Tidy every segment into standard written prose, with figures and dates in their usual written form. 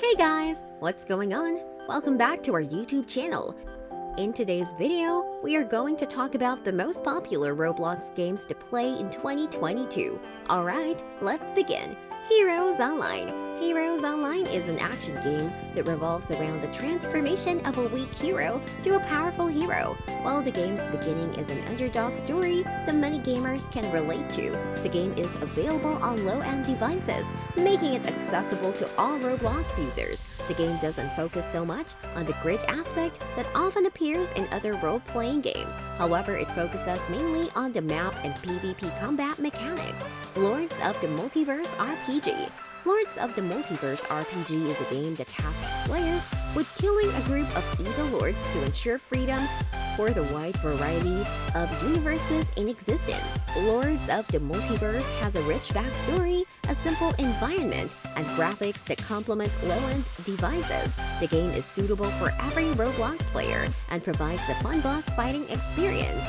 Hey guys, what's going on? Welcome back to our YouTube channel. In today's video, we are going to talk about the most popular Roblox games to play in 2022. Alright, let's begin. Heroes Online. Heroes Online is an action game that revolves around the transformation of a weak hero to a powerful hero. While the game's beginning is an underdog story that many gamers can relate to, the game is available on low-end devices, making it accessible to all Roblox users. The game doesn't focus so much on the grid aspect that often appears in other role-playing games. However, it focuses mainly on the map and PvP combat mechanics. Lords of the Multiverse RPG. Lords of the Multiverse RPG is a game that tasks players with killing a group of evil lords to ensure freedom for the wide variety of universes in existence. Lords of the Multiverse has a rich backstory, a simple environment, and graphics that complement low-end devices. The game is suitable for every Roblox player and provides a fun boss fighting experience.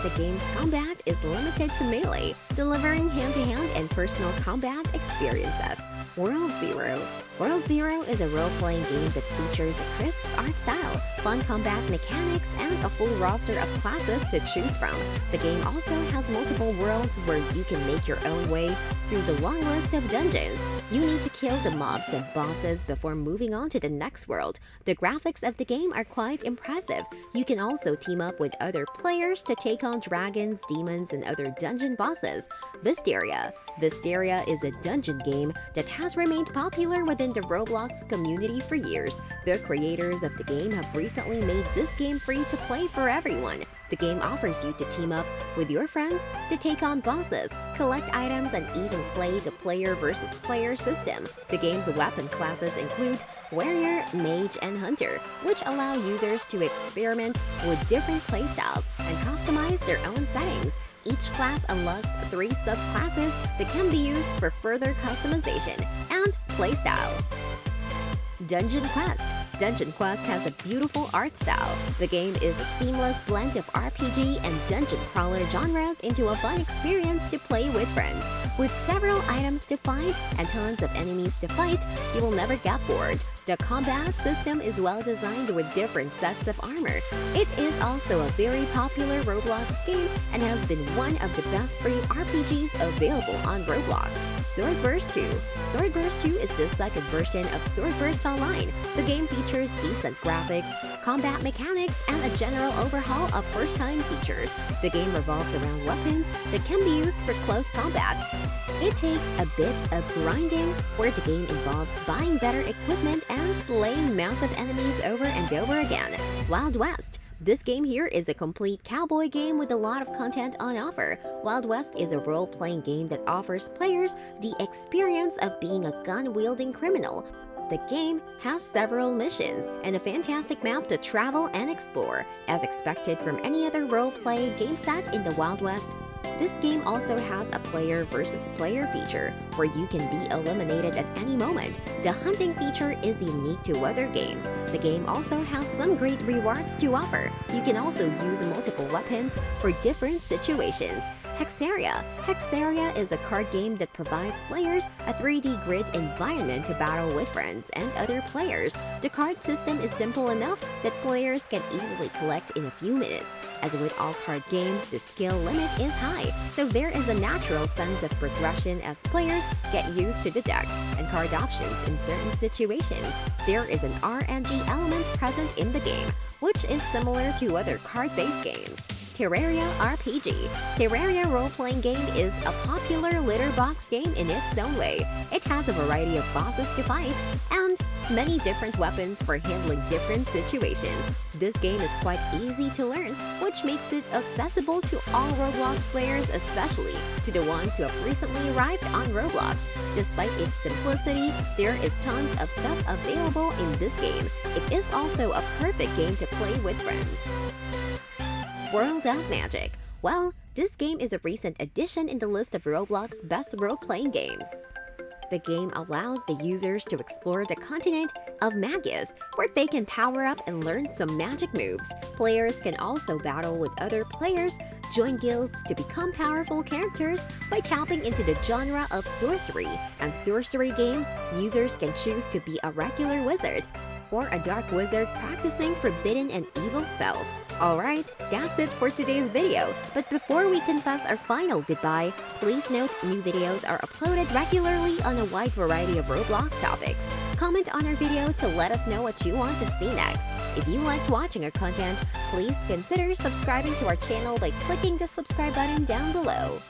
The game's combat is limited to melee, delivering hand-to-hand and personal combat experiences. World Zero. World Zero is a role-playing game that features a crisp art style, fun combat mechanics, and a full roster of classes to choose from. The game also has multiple worlds where you can make your own way through the long list of dungeons. You need to kill the mobs and bosses before moving on to the next world. The graphics of the game are quite impressive. You can also team up with other players to take on dragons, demons, and other dungeon bosses. Vysteria. Vysteria is a dungeon game that has remained popular within the Roblox community for years. The creators of the game have recently made this game free to play for everyone. The game offers you to team up with your friends to take on bosses, collect items, and even play the player versus player system. The game's weapon classes include Warrior, Mage, and Hunter, which allow users to experiment with different playstyles and customize their own settings. Each class unlocks 3 subclasses that can be used for further customization and playstyle. Dungeon Quest. Dungeon Quest has a beautiful art style. The game is a seamless blend of RPG and dungeon crawler genres into a fun experience to play with friends. With several items to find and tons of enemies to fight, you will never get bored. The combat system is well designed with different sets of armor. It is also a very popular Roblox game and has been one of the best free RPGs available on Roblox. Swordburst 2. Swordburst 2 is the second version of Swordburst Online. The game features decent graphics, combat mechanics, and a general overhaul of first-time features. The game revolves around weapons that can be used for close combat. It takes a bit of grinding, where the game involves buying better equipment and slaying massive enemies over and over again. Wild West. This game here is a complete cowboy game with a lot of content on offer. Wild West is a role-playing game that offers players the experience of being a gun-wielding criminal. The game has several missions and a fantastic map to travel and explore. As expected from any other role-playing game set in the Wild West, this game also has a player versus player feature, where you can be eliminated at any moment. The hunting feature is unique to other games. The game also has some great rewards to offer. You can also use multiple weapons for different situations. Hexeria. Hexeria is a card game that provides players a 3D grid environment to battle with friends and other players. The card system is simple enough that players can easily collect in a few minutes. As with all card games, the skill limit is high, so there is a natural sense of progression as players get used to the decks and card options in certain situations. There is an RNG element present in the game, which is similar to other card-based games. Terraria RPG. Terraria role-playing game is a popular litter box game in its own way. It has a variety of bosses to fight and many different weapons for handling different situations. This game is quite easy to learn, which makes it accessible to all Roblox players, especially to the ones who have recently arrived on Roblox. Despite its simplicity, there is tons of stuff available in this game. It is also a perfect game to play with friends. World of Magic. Well, this game is a recent addition in the list of Roblox's best role-playing games. The game allows the users to explore the continent of Magus, where they can power up and learn some magic moves. Players can also battle with other players join guilds to become powerful characters by tapping into the genre of sorcery. And sorcery games, users can choose to be a regular wizard or a dark wizard practicing forbidden and evil spells. Alright, that's it for today's video. But before we confess our final goodbye, please note new videos are uploaded regularly on a wide variety of Roblox topics. Comment on our video to let us know what you want to see next. If you liked watching our content, please consider subscribing to our channel by clicking the subscribe button down below.